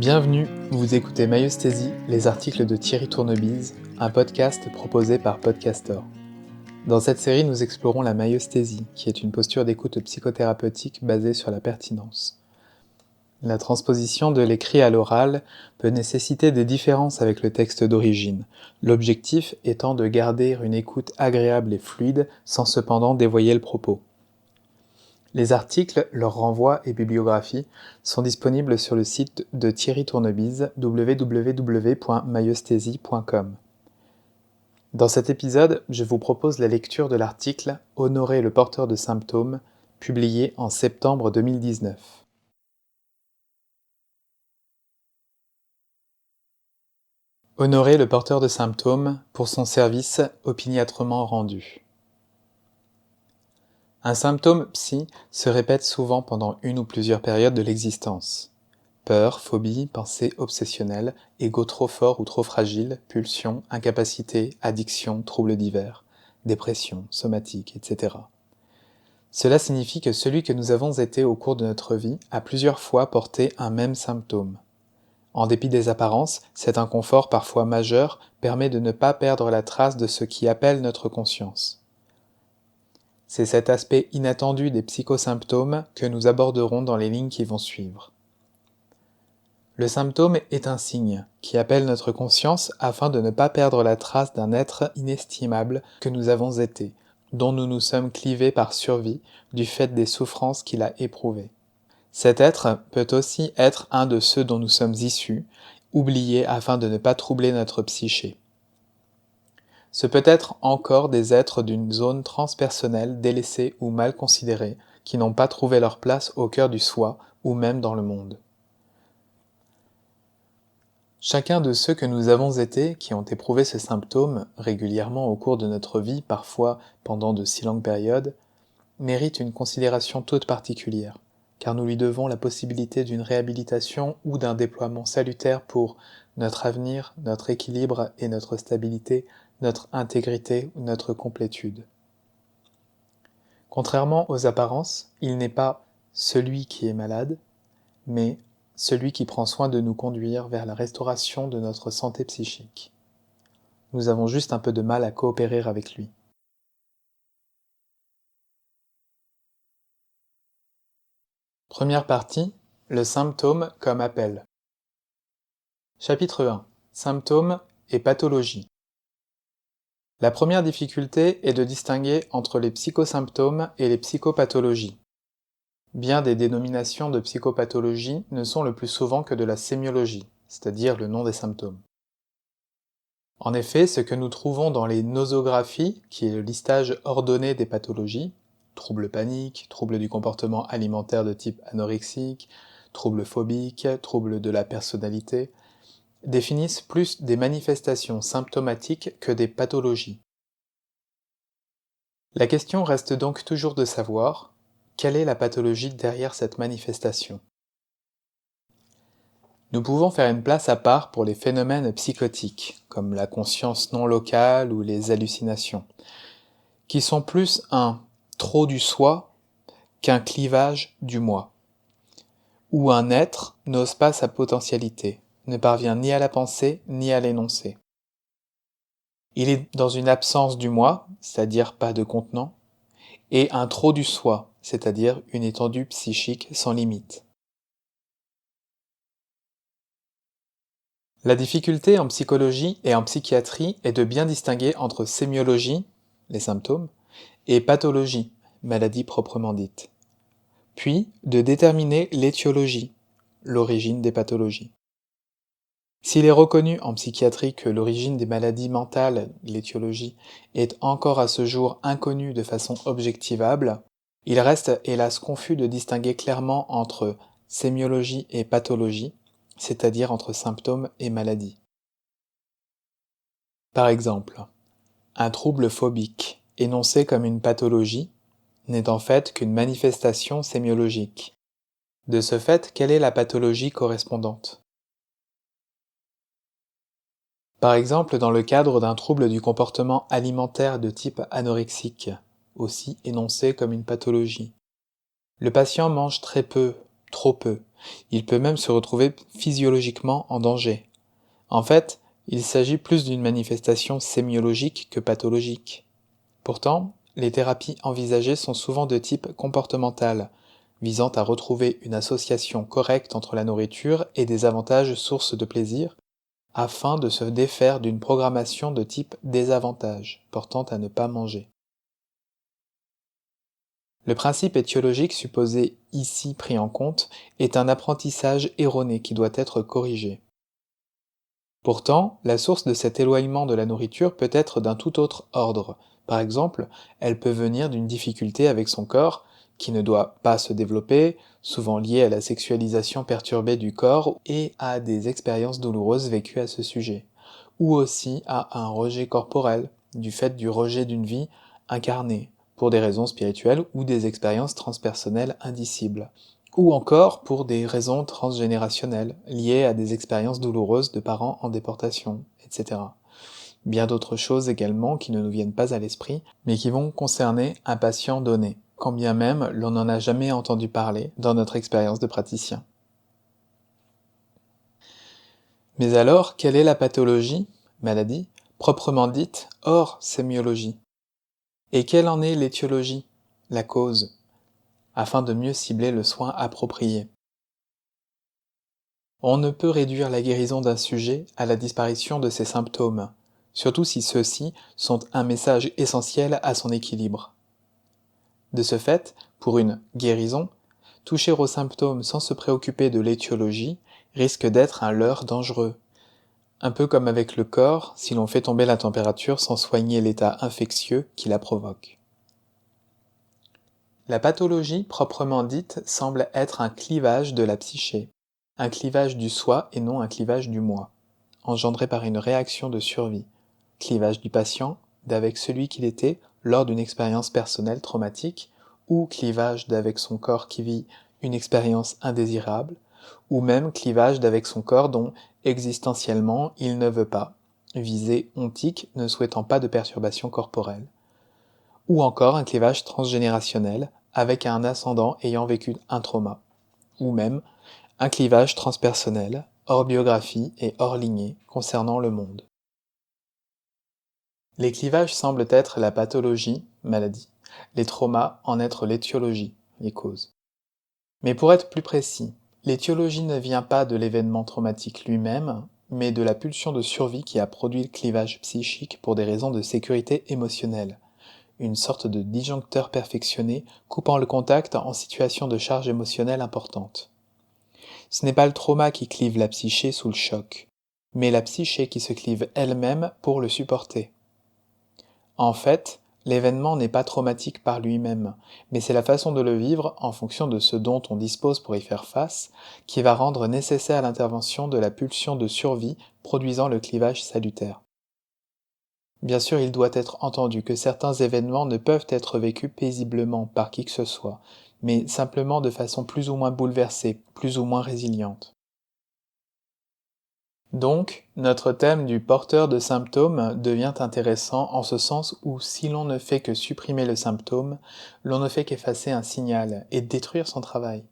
Bienvenue, vous écoutez Myostésie, les articles de Thierry Tournebise, un podcast proposé par Podcastor. Dans cette série, nous explorons la myostésie, qui est une posture d'écoute psychothérapeutique basée sur la pertinence. La transposition de l'écrit à l'oral peut nécessiter des différences avec le texte d'origine, l'objectif étant de garder une écoute agréable et fluide sans cependant dévoyer le propos. Les articles, leurs renvois et bibliographies sont disponibles sur le site de Thierry Tournebise, www.myostésie.com. Dans cet épisode, je vous propose la lecture de l'article « Honorer le porteur de symptômes » publié en septembre 2019. Honorer le porteur de symptômes pour son service opiniâtrement rendu. Un symptôme psy se répète souvent pendant une ou plusieurs périodes de l'existence. Peur, phobie, pensée obsessionnelle, ego trop fort ou trop fragile, pulsion, incapacité, addiction, troubles divers, dépression, somatique, etc. Cela signifie que celui que nous avons été au cours de notre vie a plusieurs fois porté un même symptôme. En dépit des apparences, cet inconfort parfois majeur permet de ne pas perdre la trace de ce qui appelle notre conscience. C'est cet aspect inattendu des psychosymptômes que nous aborderons dans les lignes qui vont suivre. Le symptôme est un signe qui appelle notre conscience afin de ne pas perdre la trace d'un être inestimable que nous avons été, dont nous nous sommes clivés par survie du fait des souffrances qu'il a éprouvées. Cet être peut aussi être un de ceux dont nous sommes issus, oubliés afin de ne pas troubler notre psyché. Ce peut être encore des êtres d'une zone transpersonnelle délaissés ou mal considérés, qui n'ont pas trouvé leur place au cœur du soi ou même dans le monde. Chacun de ceux que nous avons été, qui ont éprouvé ce symptôme régulièrement au cours de notre vie, parfois pendant de si longues périodes, mérite une considération toute particulière, car nous lui devons la possibilité d'une réhabilitation ou d'un déploiement salutaire pour notre avenir, notre équilibre et notre stabilité, notre intégrité ou notre complétude. Contrairement aux apparences, il n'est pas celui qui est malade, mais celui qui prend soin de nous conduire vers la restauration de notre santé psychique. Nous avons juste un peu de mal à coopérer avec lui. Première partie, le symptôme comme appel. Chapitre 1. Symptômes et pathologie. La première difficulté est de distinguer entre les psychosymptômes et les psychopathologies. Bien des dénominations de psychopathologie ne sont le plus souvent que de la sémiologie, c'est-à-dire le nom des symptômes. En effet, ce que nous trouvons dans les nosographies, qui est le listage ordonné des pathologies, troubles paniques, troubles du comportement alimentaire de type anorexique, troubles phobiques, troubles de la personnalité, définissent plus des manifestations symptomatiques que des pathologies. La question reste donc toujours de savoir quelle est la pathologie derrière cette manifestation. Nous pouvons faire une place à part pour les phénomènes psychotiques, comme la conscience non locale ou les hallucinations, qui sont plus un trop du soi qu'un clivage du moi, où un être n'ose pas sa potentialité, ne parvient ni à la penser ni à l'énoncer. Il est dans une absence du moi, c'est-à-dire pas de contenant, et un trop du soi, c'est-à-dire une étendue psychique sans limite. La difficulté en psychologie et en psychiatrie est de bien distinguer entre sémiologie, les symptômes, et pathologie, maladie proprement dite. Puis de déterminer l'étiologie, l'origine des pathologies. S'il est reconnu en psychiatrie que l'origine des maladies mentales, l'étiologie, est encore à ce jour inconnue de façon objectivable, il reste hélas confus de distinguer clairement entre sémiologie et pathologie, c'est-à-dire entre symptômes et maladies. Par exemple, un trouble phobique, énoncé comme une pathologie, n'est en fait qu'une manifestation sémiologique. De ce fait, quelle est la pathologie correspondante ? Par exemple, dans le cadre d'un trouble du comportement alimentaire de type anorexique, aussi énoncé comme une pathologie. Le patient mange très peu, trop peu. Il peut même se retrouver physiologiquement en danger. En fait, il s'agit plus d'une manifestation sémiologique que pathologique. Pourtant, les thérapies envisagées sont souvent de type comportemental, visant à retrouver une association correcte entre la nourriture et des avantages sources de plaisir, afin de se défaire d'une programmation de type désavantage, portant à ne pas manger. Le principe étiologique supposé ici pris en compte est un apprentissage erroné qui doit être corrigé. Pourtant, la source de cet éloignement de la nourriture peut être d'un tout autre ordre. Par exemple, elle peut venir d'une difficulté avec son corps, qui ne doit pas se développer, souvent liée à la sexualisation perturbée du corps et à des expériences douloureuses vécues à ce sujet, ou aussi à un rejet corporel, du fait du rejet d'une vie incarnée, pour des raisons spirituelles ou des expériences transpersonnelles indicibles, ou encore pour des raisons transgénérationnelles, liées à des expériences douloureuses de parents en déportation, etc. Bien d'autres choses également qui ne nous viennent pas à l'esprit, mais qui vont concerner un patient donné, quand bien même l'on n'en a jamais entendu parler dans notre expérience de praticien. Mais alors, quelle est la pathologie, maladie, proprement dite, hors sémiologie? Et quelle en est l'étiologie, la cause, afin de mieux cibler le soin approprié? On ne peut réduire la guérison d'un sujet à la disparition de ses symptômes, surtout si ceux-ci sont un message essentiel à son équilibre. De ce fait, pour une guérison, toucher aux symptômes sans se préoccuper de l'étiologie risque d'être un leurre dangereux. Un peu comme avec le corps, si l'on fait tomber la température sans soigner l'état infectieux qui la provoque. La pathologie proprement dite semble être un clivage de la psyché, un clivage du soi et non un clivage du moi, engendré par une réaction de survie, clivage du patient d'avec celui qu'il était lors d'une expérience personnelle traumatique, ou clivage d'avec son corps qui vit une expérience indésirable, ou même clivage d'avec son corps dont existentiellement il ne veut pas, visée ontique ne souhaitant pas de perturbation corporelle, ou encore un clivage transgénérationnel avec un ascendant ayant vécu un trauma, ou même un clivage transpersonnel, hors biographie et hors lignée concernant le monde. Les clivages semblent être la pathologie, maladie, les traumas en être l'étiologie, les causes. Mais pour être plus précis, l'étiologie ne vient pas de l'événement traumatique lui-même, mais de la pulsion de survie qui a produit le clivage psychique pour des raisons de sécurité émotionnelle, une sorte de disjoncteur perfectionné coupant le contact en situation de charge émotionnelle importante. Ce n'est pas le trauma qui clive la psyché sous le choc, mais la psyché qui se clive elle-même pour le supporter. En fait, l'événement n'est pas traumatique par lui-même, mais c'est la façon de le vivre en fonction de ce dont on dispose pour y faire face, qui va rendre nécessaire l'intervention de la pulsion de survie produisant le clivage salutaire. Bien sûr, il doit être entendu que certains événements ne peuvent être vécus paisiblement par qui que ce soit, mais simplement de façon plus ou moins bouleversée, plus ou moins résiliente. Donc, notre thème du porteur de symptômes devient intéressant en ce sens où si l'on ne fait que supprimer le symptôme, l'on ne fait qu'effacer un signal et détruire son travail.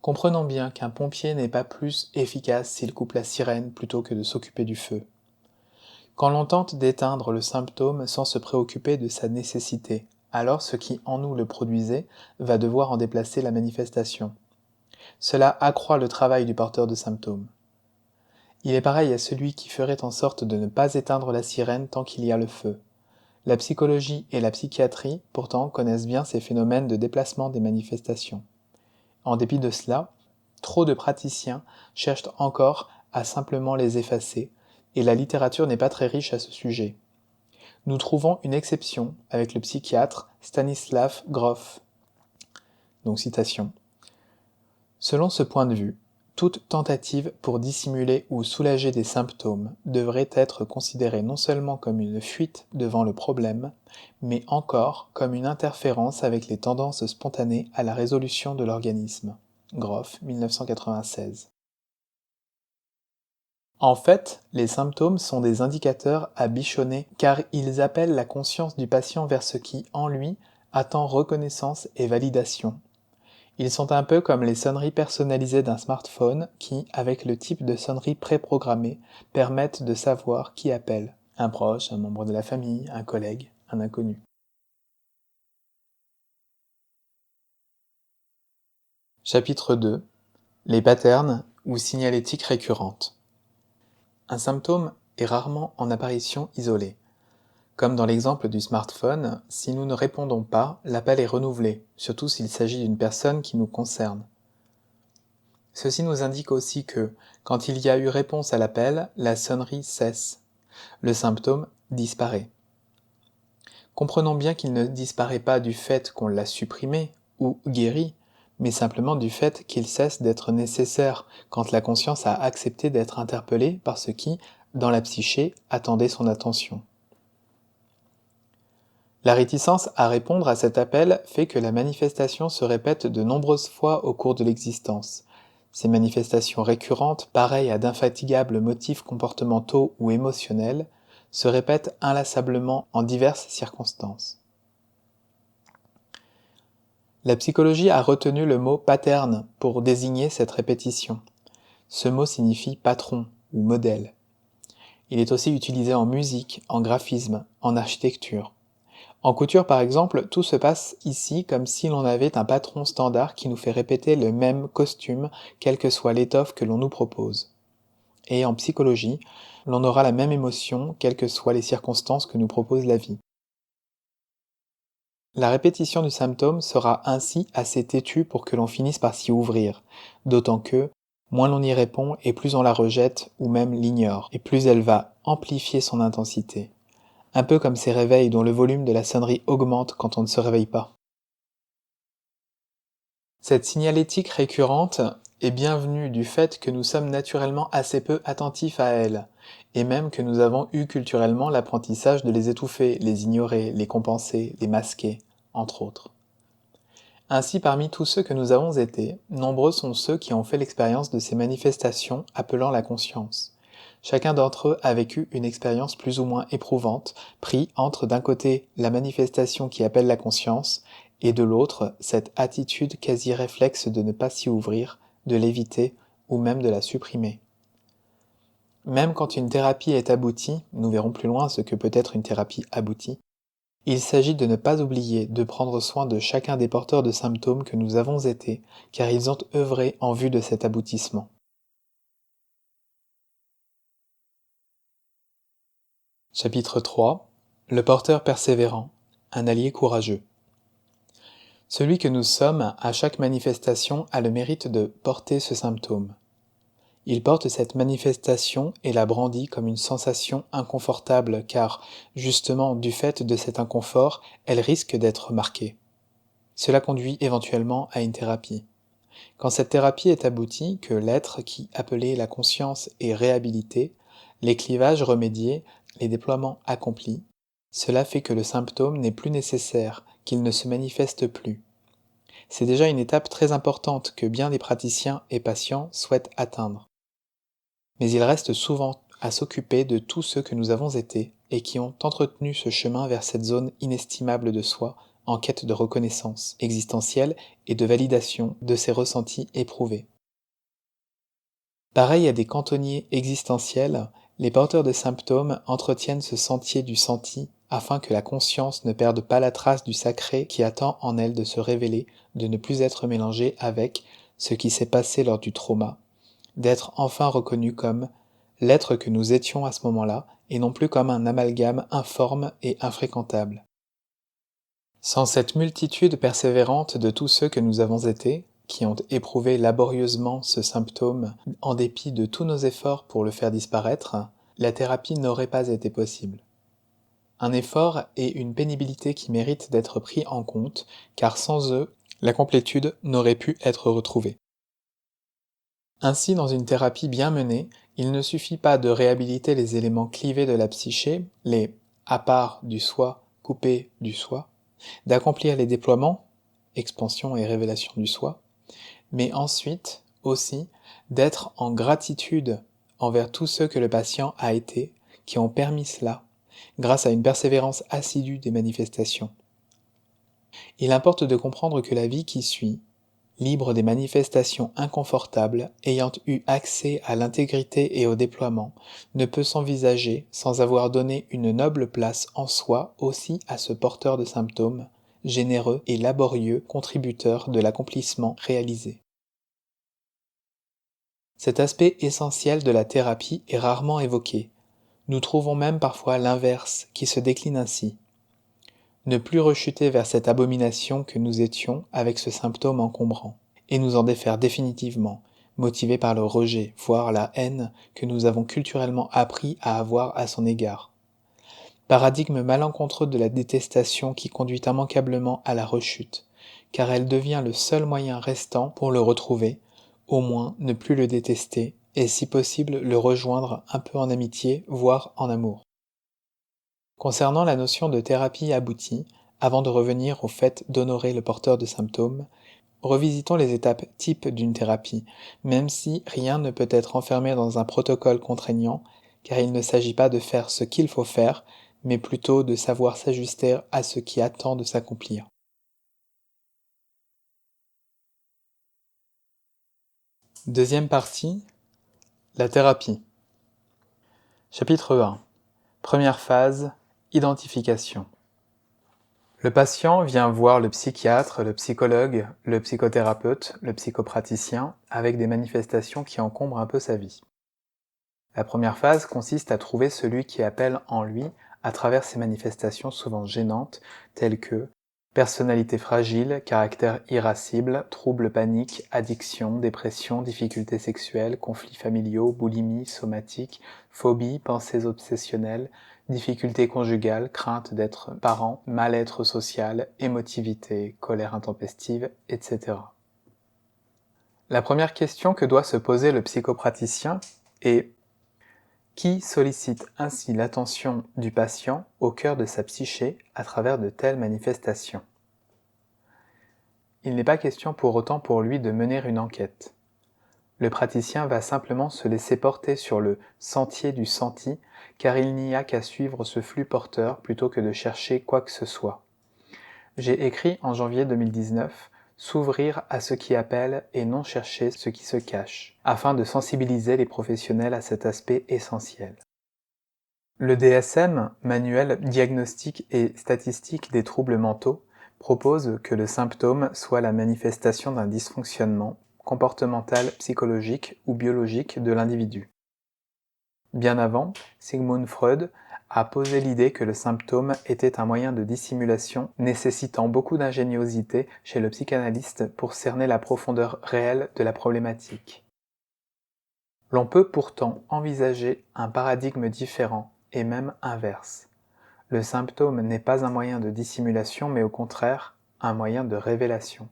Comprenons bien qu'un pompier n'est pas plus efficace s'il coupe la sirène plutôt que de s'occuper du feu. Quand l'on tente d'éteindre le symptôme sans se préoccuper de sa nécessité, alors ce qui en nous le produisait va devoir en déplacer la manifestation. Cela accroît le travail du porteur de symptômes. Il est pareil à celui qui ferait en sorte de ne pas éteindre la sirène tant qu'il y a le feu. La psychologie et la psychiatrie, pourtant, connaissent bien ces phénomènes de déplacement des manifestations. En dépit de cela, trop de praticiens cherchent encore à simplement les effacer, et la littérature n'est pas très riche à ce sujet. Nous trouvons une exception avec le psychiatre Stanislav Grof. Donc citation. Selon ce point de vue, toute tentative pour dissimuler ou soulager des symptômes devrait être considérée non seulement comme une fuite devant le problème, mais encore comme une interférence avec les tendances spontanées à la résolution de l'organisme. Grof, 1996. En fait, les symptômes sont des indicateurs à bichonner car ils appellent la conscience du patient vers ce qui, en lui, attend reconnaissance et validation. Ils sont un peu comme les sonneries personnalisées d'un smartphone qui, avec le type de sonnerie préprogrammée, permettent de savoir qui appelle. Un proche, un membre de la famille, un collègue, un inconnu. Chapitre 2. Les patterns ou signalétiques récurrentes. Un symptôme est rarement en apparition isolée. Comme dans l'exemple du smartphone, si nous ne répondons pas, l'appel est renouvelé, surtout s'il s'agit d'une personne qui nous concerne. Ceci nous indique aussi que, quand il y a eu réponse à l'appel, la sonnerie cesse. Le symptôme disparaît. Comprenons bien qu'il ne disparaît pas du fait qu'on l'a supprimé ou guéri, mais simplement du fait qu'il cesse d'être nécessaire quand la conscience a accepté d'être interpellée par ce qui, dans la psyché, attendait son attention. La réticence à répondre à cet appel fait que la manifestation se répète de nombreuses fois au cours de l'existence. Ces manifestations récurrentes, pareilles à d'infatigables motifs comportementaux ou émotionnels, se répètent inlassablement en diverses circonstances. La psychologie a retenu le mot pattern pour désigner cette répétition. Ce mot signifie patron ou modèle. Il est aussi utilisé en musique, en graphisme, en architecture. En couture par exemple, tout se passe ici comme si l'on avait un patron standard qui nous fait répéter le même costume, quelle que soit l'étoffe que l'on nous propose. Et en psychologie, l'on aura la même émotion, quelles que soient les circonstances que nous propose la vie. La répétition du symptôme sera ainsi assez têtue pour que l'on finisse par s'y ouvrir, d'autant que, moins l'on y répond et plus on la rejette ou même l'ignore, et plus elle va amplifier son intensité. Un peu comme ces réveils dont le volume de la sonnerie augmente quand on ne se réveille pas. Cette signalétique récurrente est bienvenue du fait que nous sommes naturellement assez peu attentifs à elle, et même que nous avons eu culturellement l'apprentissage de les étouffer, les ignorer, les compenser, les masquer, entre autres. Ainsi, parmi tous ceux que nous avons été, nombreux sont ceux qui ont fait l'expérience de ces manifestations appelant la conscience. Chacun d'entre eux a vécu une expérience plus ou moins éprouvante, pris entre d'un côté la manifestation qui appelle la conscience, et de l'autre cette attitude quasi réflexe de ne pas s'y ouvrir, de l'éviter ou même de la supprimer. Même quand une thérapie est aboutie, nous verrons plus loin ce que peut être une thérapie aboutie, il s'agit de ne pas oublier de prendre soin de chacun des porteurs de symptômes que nous avons été, car ils ont œuvré en vue de cet aboutissement. Chapitre 3. Le porteur persévérant, un allié courageux. Celui que nous sommes, à chaque manifestation, a le mérite de porter ce symptôme. Il porte cette manifestation et la brandit comme une sensation inconfortable car, justement, du fait de cet inconfort, elle risque d'être marquée. Cela conduit éventuellement à une thérapie. Quand cette thérapie est aboutie, que l'être qui appelait la conscience est réhabilité, les clivages remédiés, les déploiements accomplis, cela fait que le symptôme n'est plus nécessaire, qu'il ne se manifeste plus. C'est déjà une étape très importante que bien des praticiens et patients souhaitent atteindre. Mais il reste souvent à s'occuper de tous ceux que nous avons été et qui ont entretenu ce chemin vers cette zone inestimable de soi en quête de reconnaissance existentielle et de validation de ces ressentis éprouvés. Pareil à des cantonniers existentiels, les porteurs de symptômes entretiennent ce sentier du senti afin que la conscience ne perde pas la trace du sacré qui attend en elle de se révéler, de ne plus être mélangée avec ce qui s'est passé lors du trauma, d'être enfin reconnu comme l'être que nous étions à ce moment-là et non plus comme un amalgame informe et infréquentable. Sans cette multitude persévérante de tous ceux que nous avons été, qui ont éprouvé laborieusement ce symptôme en dépit de tous nos efforts pour le faire disparaître, la thérapie n'aurait pas été possible. Un effort et une pénibilité qui méritent d'être pris en compte, car sans eux, la complétude n'aurait pu être retrouvée. Ainsi, dans une thérapie bien menée, il ne suffit pas de réhabiliter les éléments clivés de la psyché, les à part du soi, coupés du soi, d'accomplir les déploiements, expansion et révélation du soi, mais ensuite aussi d'être en gratitude envers tous ceux que le patient a été, qui ont permis cela, grâce à une persévérance assidue des manifestations. Il importe de comprendre que la vie qui suit, libre des manifestations inconfortables, ayant eu accès à l'intégrité et au déploiement, ne peut s'envisager sans avoir donné une noble place en soi aussi à ce porteur de symptômes, généreux et laborieux contributeur de l'accomplissement réalisé. Cet aspect essentiel de la thérapie est rarement évoqué. Nous trouvons même parfois l'inverse qui se décline ainsi. Ne plus rechuter vers cette abomination que nous étions avec ce symptôme encombrant, et nous en défaire définitivement, motivés par le rejet, voire la haine que nous avons culturellement appris à avoir à son égard. Paradigme malencontreux de la détestation qui conduit immanquablement à la rechute, car elle devient le seul moyen restant pour le retrouver, au moins ne plus le détester, et si possible le rejoindre un peu en amitié, voire en amour. Concernant la notion de thérapie aboutie, avant de revenir au fait d'honorer le porteur de symptômes, revisitons les étapes types d'une thérapie, même si rien ne peut être enfermé dans un protocole contraignant, car il ne s'agit pas de faire ce qu'il faut faire, mais plutôt de savoir s'ajuster à ce qui attend de s'accomplir. Deuxième partie, la thérapie. Chapitre 1. Première phase, identification. Le patient vient voir le psychiatre, le psychologue, le psychothérapeute, le psychopraticien, avec des manifestations qui encombrent un peu sa vie. La première phase consiste à trouver celui qui appelle en lui à travers ces manifestations souvent gênantes, telles que personnalité fragile, caractère irascible, troubles paniques, addiction, dépression, difficultés sexuelles, conflits familiaux, boulimie, somatique, phobie, pensées obsessionnelles, difficultés conjugales, crainte d'être parent, mal-être social, émotivité, colère intempestive, etc. La première question que doit se poser le psychopraticien est: qui sollicite ainsi l'attention du patient au cœur de sa psyché à travers de telles manifestations? Il n'est pas question pour autant pour lui de mener une enquête. Le praticien va simplement se laisser porter sur le sentier du senti, car il n'y a qu'à suivre ce flux porteur plutôt que de chercher quoi que ce soit. J'ai écrit en janvier 2019 « S'ouvrir à ce qui appelle et non chercher ce qui se cache », afin de sensibiliser les professionnels à cet aspect essentiel. Le DSM, Manuel diagnostique et statistique des troubles mentaux, propose que le symptôme soit la manifestation d'un dysfonctionnement comportemental, psychologique ou biologique de l'individu. Bien avant, Sigmund Freud a posé l'idée que le symptôme était un moyen de dissimulation nécessitant beaucoup d'ingéniosité chez le psychanalyste pour cerner la profondeur réelle de la problématique. L'on peut pourtant envisager un paradigme différent et même inverse. Le symptôme n'est pas un moyen de dissimulation, mais au contraire, un moyen de révélation.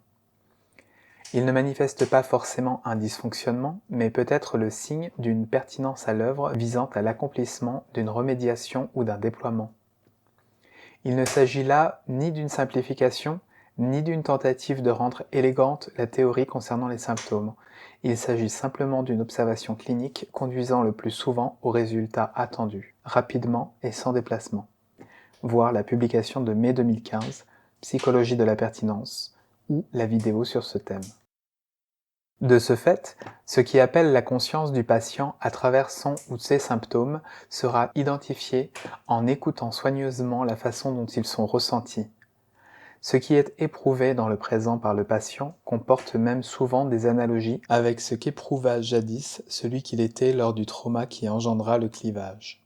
Il ne manifeste pas forcément un dysfonctionnement, mais peut être le signe d'une pertinence à l'œuvre visant à l'accomplissement d'une remédiation ou d'un déploiement. Il ne s'agit là ni d'une simplification, ni d'une tentative de rendre élégante la théorie concernant les symptômes. Il s'agit simplement d'une observation clinique conduisant le plus souvent au résultat attendu, rapidement et sans déplacement. Voir la publication de mai 2015, Psychologie de la pertinence, ou la vidéo sur ce thème. De ce fait, ce qui appelle la conscience du patient à travers son ou ses symptômes sera identifié en écoutant soigneusement la façon dont ils sont ressentis. Ce qui est éprouvé dans le présent par le patient comporte même souvent des analogies avec ce qu'éprouva jadis celui qu'il était lors du trauma qui engendra le clivage.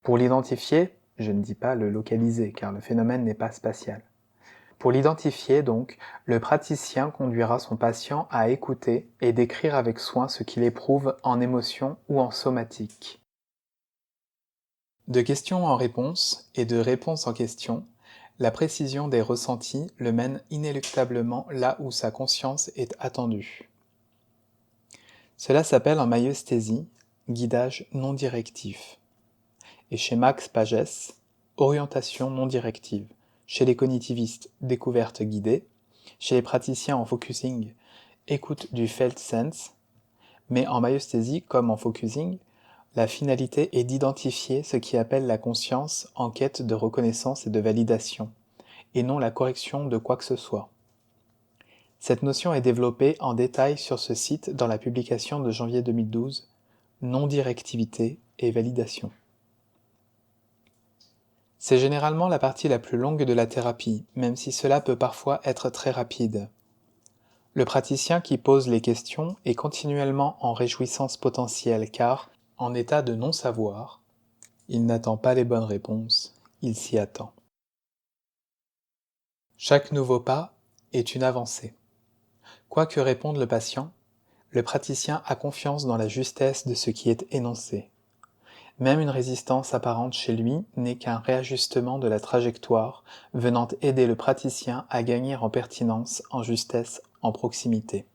Pour l'identifier, je ne dis pas le localiser car le phénomène n'est pas spatial. Pour l'identifier donc, le praticien conduira son patient à écouter et décrire avec soin ce qu'il éprouve en émotion ou en somatique. De question en réponse et de réponse en question, la précision des ressentis le mène inéluctablement là où sa conscience est attendue. Cela s'appelle en maïeusthésie guidage non directif. Et chez Max Pagès, orientation non directive. Chez les cognitivistes, découverte guidée. Chez les praticiens en focusing, écoute du felt sense. Mais en maïeusthésie, comme en focusing, la finalité est d'identifier ce qui appelle la conscience en quête de reconnaissance et de validation, et non la correction de quoi que ce soit. Cette notion est développée en détail sur ce site dans la publication de janvier 2012, Non-directivité et validation. C'est généralement la partie la plus longue de la thérapie, même si cela peut parfois être très rapide. Le praticien qui pose les questions est continuellement en réjouissance potentielle car, en état de non-savoir, il n'attend pas les bonnes réponses, il s'y attend. Chaque nouveau pas est une avancée. Quoi que réponde le patient, le praticien a confiance dans la justesse de ce qui est énoncé. Même une résistance apparente chez lui n'est qu'un réajustement de la trajectoire venant aider le praticien à gagner en pertinence, en justesse, en proximité.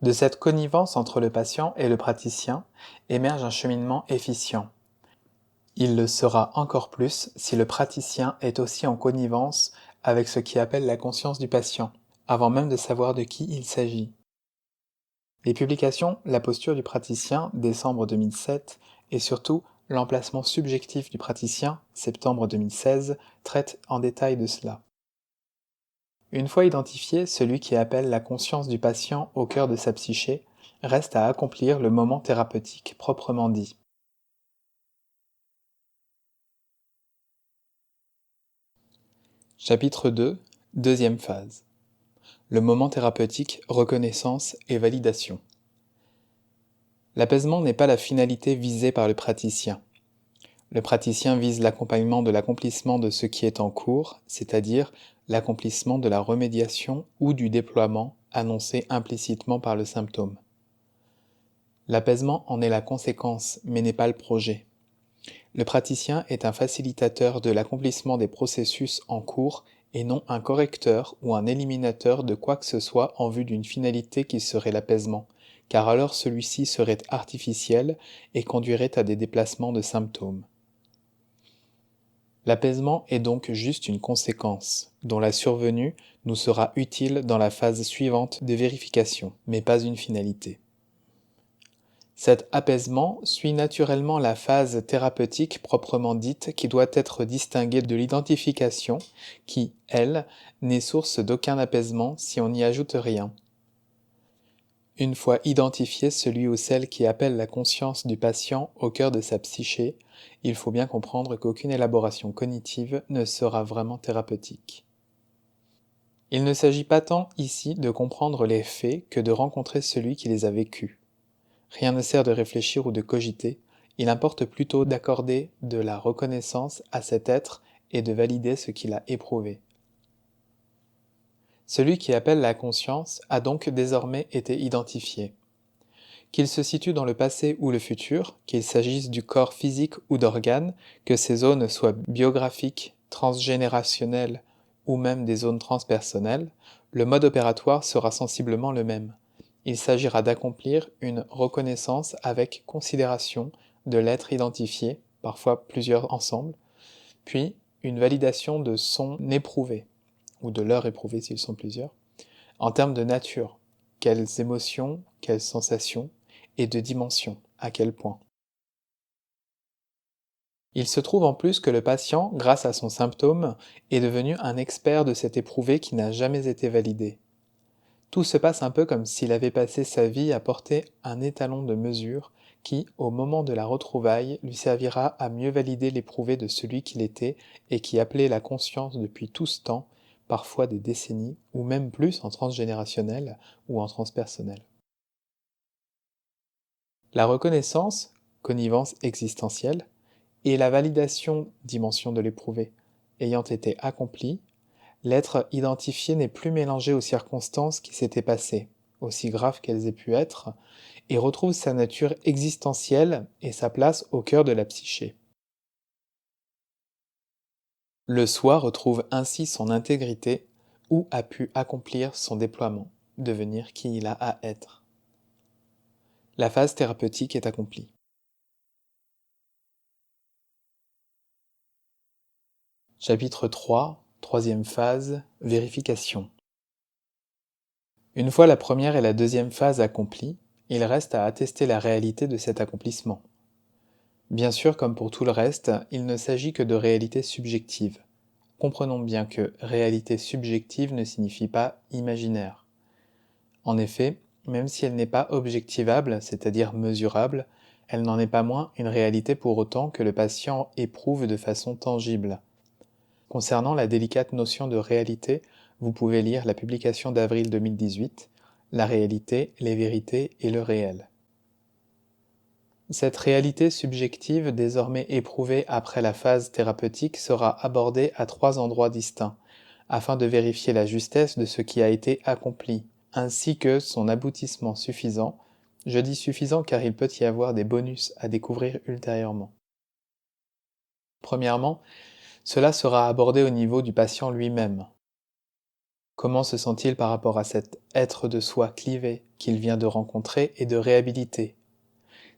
De cette connivence entre le patient et le praticien émerge un cheminement efficient. Il le sera encore plus si le praticien est aussi en connivence avec ce qui appelle la conscience du patient, avant même de savoir de qui il s'agit. Les publications La posture du praticien, décembre 2007, et surtout L'emplacement subjectif du praticien, septembre 2016, traitent en détail de cela. Une fois identifié, celui qui appelle la conscience du patient au cœur de sa psyché, reste à accomplir le moment thérapeutique proprement dit. Chapitre 2, deuxième phase. Le moment thérapeutique, reconnaissance et validation. L'apaisement n'est pas la finalité visée par le praticien. Le praticien vise l'accompagnement de l'accomplissement de ce qui est en cours, c'est-à-dire l'accomplissement de la remédiation ou du déploiement annoncé implicitement par le symptôme. L'apaisement en est la conséquence, mais n'est pas le projet. Le praticien est un facilitateur de l'accomplissement des processus en cours et non un correcteur ou un éliminateur de quoi que ce soit en vue d'une finalité qui serait l'apaisement, car alors celui-ci serait artificiel et conduirait à des déplacements de symptômes. L'apaisement est donc juste une conséquence, dont la survenue nous sera utile dans la phase suivante de vérification, mais pas une finalité. Cet apaisement suit naturellement la phase thérapeutique proprement dite qui doit être distinguée de l'identification qui, elle, n'est source d'aucun apaisement si on n'y ajoute rien. Une fois identifié celui ou celle qui appelle la conscience du patient au cœur de sa psyché, il faut bien comprendre qu'aucune élaboration cognitive ne sera vraiment thérapeutique. Il ne s'agit pas tant ici de comprendre les faits que de rencontrer celui qui les a vécus. Rien ne sert de réfléchir ou de cogiter, il importe plutôt d'accorder de la reconnaissance à cet être et de valider ce qu'il a éprouvé. Celui qui appelle la conscience a donc désormais été identifié. Qu'il se situe dans le passé ou le futur, qu'il s'agisse du corps physique ou d'organes, que ces zones soient biographiques, transgénérationnelles ou même des zones transpersonnelles, le mode opératoire sera sensiblement le même. Il s'agira d'accomplir une reconnaissance avec considération de l'être identifié, parfois plusieurs ensemble, puis une validation de son éprouvé, ou de leur éprouvé s'ils sont plusieurs, en termes de nature, quelles émotions, quelles sensations, et de dimension, à quel point. Il se trouve en plus que le patient, grâce à son symptôme, est devenu un expert de cet éprouvé qui n'a jamais été validé. Tout se passe un peu comme s'il avait passé sa vie à porter un étalon de mesure qui, au moment de la retrouvaille, lui servira à mieux valider l'éprouvé de celui qu'il était et qui appelait la conscience depuis tout ce temps, parfois des décennies, ou même plus en transgénérationnel ou en transpersonnel. La reconnaissance, connivence existentielle, et la validation, dimension de l'éprouvé, ayant été accomplie, l'être identifié n'est plus mélangé aux circonstances qui s'étaient passées, aussi graves qu'elles aient pu être, et retrouve sa nature existentielle et sa place au cœur de la psyché. Le soi retrouve ainsi son intégrité ou a pu accomplir son déploiement, devenir qui il a à être. La phase thérapeutique est accomplie. Chapitre 3, troisième phase, vérification. Une fois la première et la deuxième phase accomplies, il reste à attester la réalité de cet accomplissement. Bien sûr, comme pour tout le reste, il ne s'agit que de réalité subjective. comprenons bien que réalité subjective ne signifie pas imaginaire. En effet, même si elle n'est pas objectivable, c'est-à-dire mesurable, elle n'en est pas moins une réalité pour autant que le patient éprouve de façon tangible. Concernant la délicate notion de réalité, vous pouvez lire la publication d'avril 2018, La réalité, les vérités et le réel. Cette réalité subjective, désormais éprouvée après la phase thérapeutique, sera abordée à 3 endroits distincts, afin de vérifier la justesse de ce qui a été accompli, ainsi que son aboutissement suffisant. Je dis suffisant car il peut y avoir des bonus à découvrir ultérieurement. Premièrement, cela sera abordé au niveau du patient lui-même. Comment se sent-il par rapport à cet être de soi clivé qu'il vient de rencontrer et de réhabiliter ?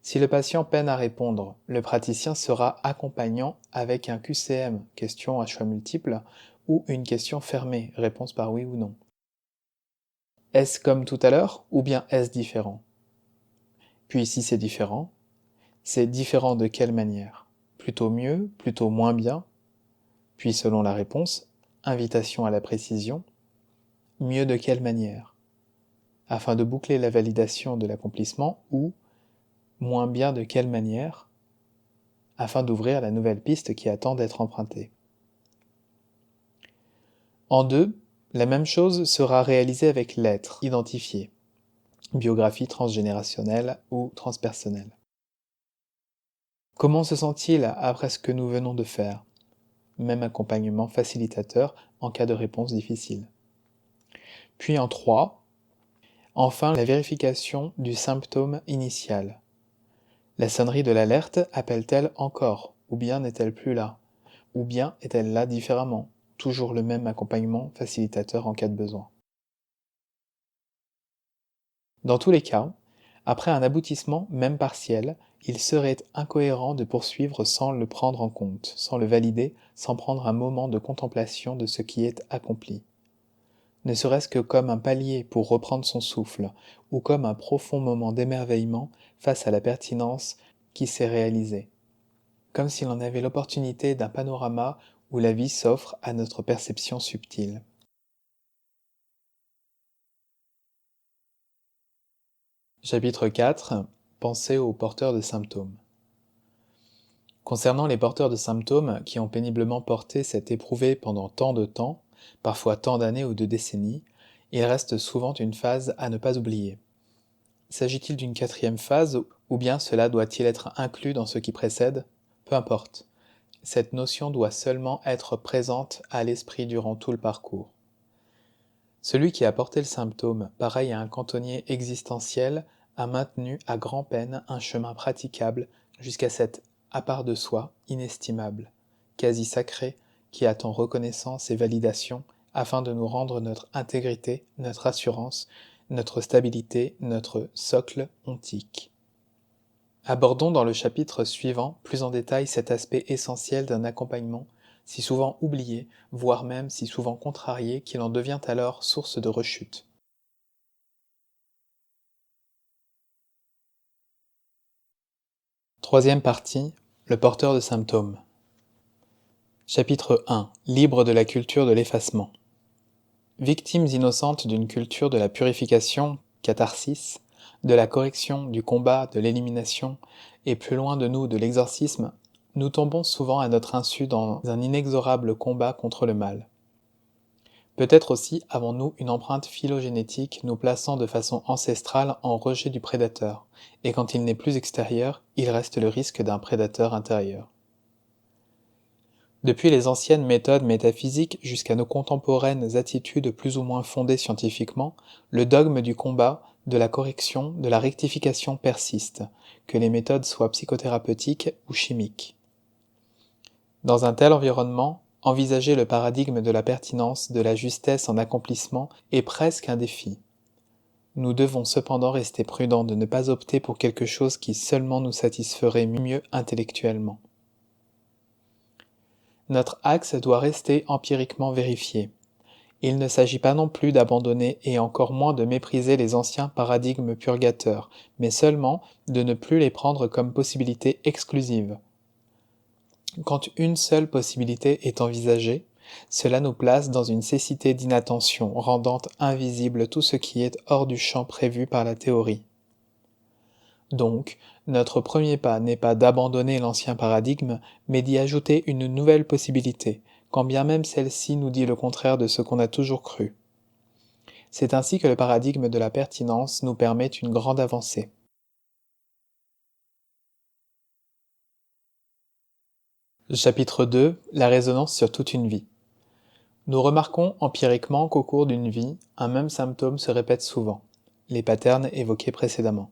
Si le patient peine à répondre, le praticien sera accompagnant avec un QCM, question à choix multiples, ou une question fermée, réponse par oui ou non. Est-ce comme tout à l'heure ou bien est-ce différent ? Puis si c'est différent de quelle manière ? Plutôt mieux, plutôt moins bien ? Puis selon la réponse, invitation à la précision, mieux de quelle manière ? Afin de boucler la validation de l'accomplissement ou moins bien de quelle manière ? Afin d'ouvrir la nouvelle piste qui attend d'être empruntée. En 2, la même chose sera réalisée avec l'être identifié, biographie transgénérationnelle ou transpersonnelle. Comment se sent-il après ce que nous venons de faire ? Même accompagnement facilitateur en cas de réponse difficile. Puis en 3, enfin la vérification du symptôme initial. La sonnerie de l'alerte appelle-t-elle encore, ou bien n'est-elle plus là ? Ou bien est-elle là différemment ? Toujours le même accompagnement facilitateur en cas de besoin. Dans tous les cas, après un aboutissement, même partiel, il serait incohérent de poursuivre sans le prendre en compte, sans le valider, sans prendre un moment de contemplation de ce qui est accompli. Ne serait-ce que comme un palier pour reprendre son souffle, ou comme un profond moment d'émerveillement face à la pertinence qui s'est réalisée. Comme si l'on avait l'opportunité d'un panorama où la vie s'offre à notre perception subtile. Chapitre 4. Pensez aux porteurs de symptômes. Concernant les porteurs de symptômes qui ont péniblement porté cet éprouvé pendant tant de temps, parfois tant d'années ou de décennies, il reste souvent une phase à ne pas oublier. S'agit-il d'une 4e phase ou bien cela doit-il être inclus dans ce qui précède ? Peu importe. Cette notion doit seulement être présente à l'esprit durant tout le parcours. Celui qui a porté le symptôme, pareil à un cantonnier existentiel, a maintenu à grand-peine un chemin praticable jusqu'à cette à part de soi, inestimable, quasi sacré, qui attend reconnaissance et validation afin de nous rendre notre intégrité, notre assurance, notre stabilité, notre socle ontique. Abordons dans le chapitre suivant plus en détail cet aspect essentiel d'un accompagnement, si souvent oublié, voire même si souvent contrarié, qu'il en devient alors source de rechute. Troisième partie, le porteur de symptômes. Chapitre 1. Libre de la culture de l'effacement. Victimes innocentes d'une culture de la purification, catharsis, de la correction, du combat, de l'élimination, et plus loin de nous de l'exorcisme, nous tombons souvent à notre insu dans un inexorable combat contre le mal. Peut-être aussi avons-nous une empreinte phylogénétique nous plaçant de façon ancestrale en rejet du prédateur, et quand il n'est plus extérieur, il reste le risque d'un prédateur intérieur. Depuis les anciennes méthodes métaphysiques jusqu'à nos contemporaines attitudes plus ou moins fondées scientifiquement, le dogme du combat, de la correction, de la rectification persiste, que les méthodes soient psychothérapeutiques ou chimiques. Dans un tel environnement, envisager le paradigme de la pertinence, de la justesse en accomplissement est presque un défi. Nous devons cependant rester prudents de ne pas opter pour quelque chose qui seulement nous satisferait mieux intellectuellement. Notre axe doit rester empiriquement vérifié. Il ne s'agit pas non plus d'abandonner et encore moins de mépriser les anciens paradigmes purgateurs, mais seulement de ne plus les prendre comme possibilités exclusives. Quand une seule possibilité est envisagée, Cela nous place dans une cécité d'inattention, rendant invisible tout ce qui est hors du champ prévu par la théorie. Donc, notre premier pas n'est pas d'abandonner l'ancien paradigme, mais d'y ajouter une nouvelle possibilité, quand bien même celle-ci nous dit le contraire de ce qu'on a toujours cru. C'est ainsi que le paradigme de la pertinence nous permet une grande avancée. Chapitre 2. La résonance sur toute une vie. Nous remarquons empiriquement qu'au cours d'une vie, un même symptôme se répète souvent, les patterns évoqués précédemment.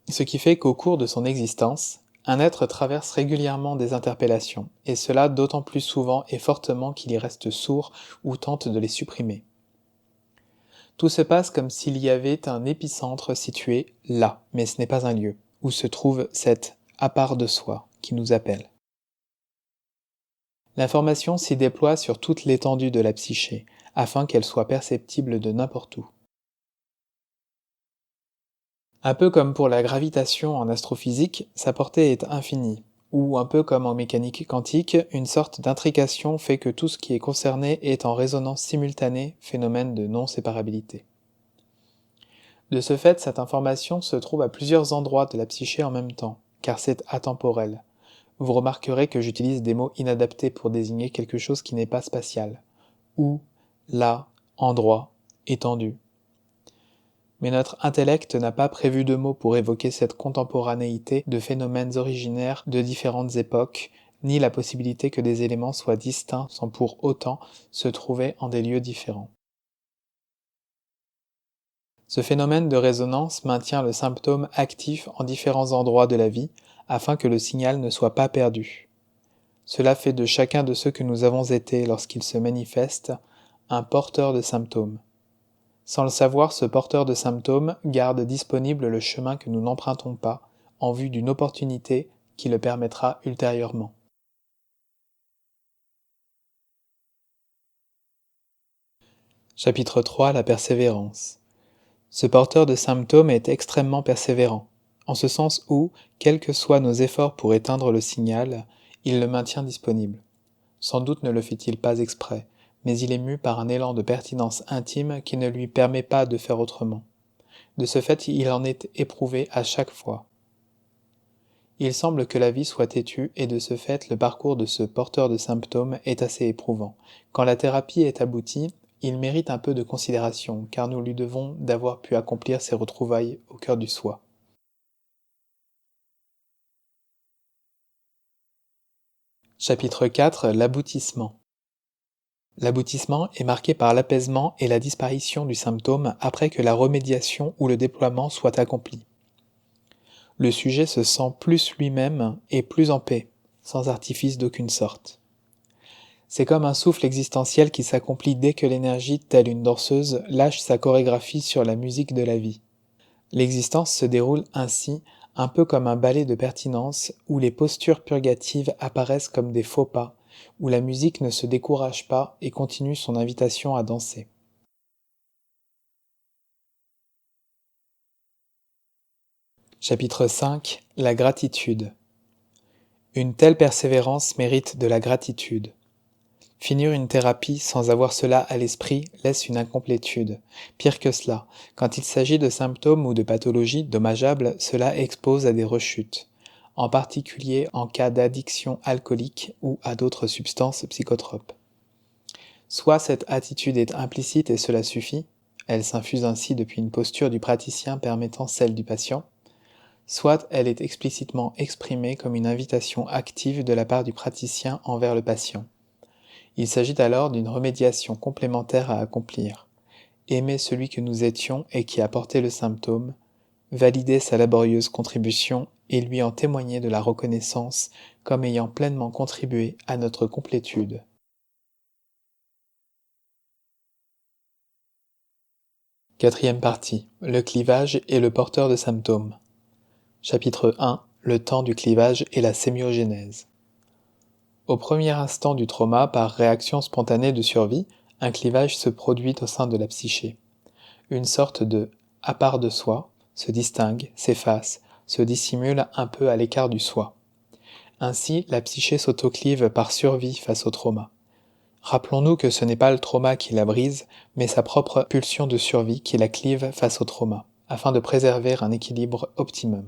Ce qui fait qu'au cours de son existence, un être traverse régulièrement des interpellations, et cela d'autant plus souvent et fortement qu'il y reste sourd ou tente de les supprimer. Tout se passe comme s'il y avait un épicentre situé là, mais ce n'est pas un lieu, où se trouve cet à part de soi qui nous appelle. L'information s'y déploie sur toute l'étendue de la psyché, afin qu'elle soit perceptible de n'importe où. Un peu comme pour la gravitation en astrophysique, sa portée est infinie, ou un peu comme en mécanique quantique, une sorte d'intrication fait que tout ce qui est concerné est en résonance simultanée, phénomène de non-séparabilité. De ce fait, cette information se trouve à plusieurs endroits de la psyché en même temps, car c'est atemporel. Vous remarquerez que j'utilise des mots inadaptés pour désigner quelque chose qui n'est pas spatial. Où, là, endroit, étendu. Mais notre intellect n'a pas prévu de mots pour évoquer cette contemporanéité de phénomènes originaires de différentes époques, ni la possibilité que des éléments soient distincts sans pour autant se trouver en des lieux différents. Ce phénomène de résonance maintient le symptôme actif en différents endroits de la vie afin que le signal ne soit pas perdu. Cela fait de chacun de ceux que nous avons été lorsqu'ils se manifestent un porteur de symptômes. Sans le savoir, ce porteur de symptômes garde disponible le chemin que nous n'empruntons pas, en vue d'une opportunité qui le permettra ultérieurement. Chapitre 3. La persévérance. Ce porteur de symptômes est extrêmement persévérant, en ce sens où, quels que soient nos efforts pour éteindre le signal, il le maintient disponible. Sans doute ne le fait-il pas exprès, mais il est mu par un élan de pertinence intime qui ne lui permet pas de faire autrement. De ce fait, il en est éprouvé à chaque fois. Il semble que la vie soit têtue et de ce fait, le parcours de ce porteur de symptômes est assez éprouvant. Quand la thérapie est aboutie, il mérite un peu de considération, car nous lui devons d'avoir pu accomplir ses retrouvailles au cœur du soi. Chapitre 4. L'aboutissement. L'aboutissement est marqué par l'apaisement et la disparition du symptôme après que la remédiation ou le déploiement soit accompli. Le sujet se sent plus lui-même et plus en paix, sans artifice d'aucune sorte. C'est comme un souffle existentiel qui s'accomplit dès que l'énergie, telle une danseuse, lâche sa chorégraphie sur la musique de la vie. L'existence se déroule ainsi, un peu comme un ballet de pertinence où les postures purgatives apparaissent comme des faux pas, où la musique ne se décourage pas et continue son invitation à danser. Chapitre 5. La gratitude. Une telle persévérance mérite de la gratitude. Finir une thérapie sans avoir cela à l'esprit laisse une incomplétude. Pire que cela, quand il s'agit de symptômes ou de pathologies dommageables, cela expose à des rechutes, en particulier en cas d'addiction alcoolique ou à d'autres substances psychotropes. Soit cette attitude est implicite et cela suffit, elle s'infuse ainsi depuis une posture du praticien permettant celle du patient, soit elle est explicitement exprimée comme une invitation active de la part du praticien envers le patient. Il s'agit alors d'une remédiation complémentaire à accomplir. Aimer celui que nous étions et qui a porté le symptôme, valider sa laborieuse contribution et lui en témoigner de la reconnaissance comme ayant pleinement contribué à notre complétude. Quatrième partie. Le clivage et le porteur de symptômes. Chapitre 1. Le temps du clivage et la sémiogénèse. Au premier instant du trauma, par réaction spontanée de survie, un clivage se produit au sein de la psyché. Une sorte de « à part de soi » se distingue, s'efface, se dissimule un peu à l'écart du soi. Ainsi, la psyché s'autoclive par survie face au trauma. Rappelons-nous que ce n'est pas le trauma qui la brise, mais sa propre pulsion de survie qui la clive face au trauma, afin de préserver un équilibre optimum.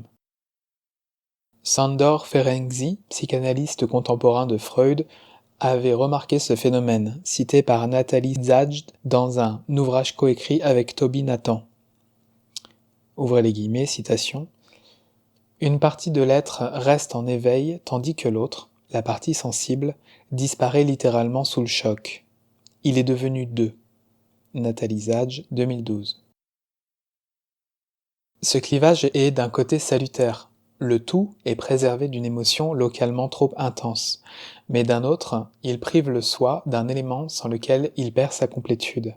Sándor Ferenczi, psychanalyste contemporain de Freud, avait remarqué ce phénomène, cité par Nathalie Zajd dans un ouvrage coécrit avec Toby Nathan. Ouvrez les guillemets, citation. Une partie de l'être reste en éveil tandis que l'autre, la partie sensible, disparaît littéralement sous le choc. Il est devenu deux. Nathalie Zajd, 2012. Ce clivage est d'un côté salutaire. Le tout est préservé d'une émotion localement trop intense, mais d'un autre, il prive le soi d'un élément sans lequel il perd sa complétude.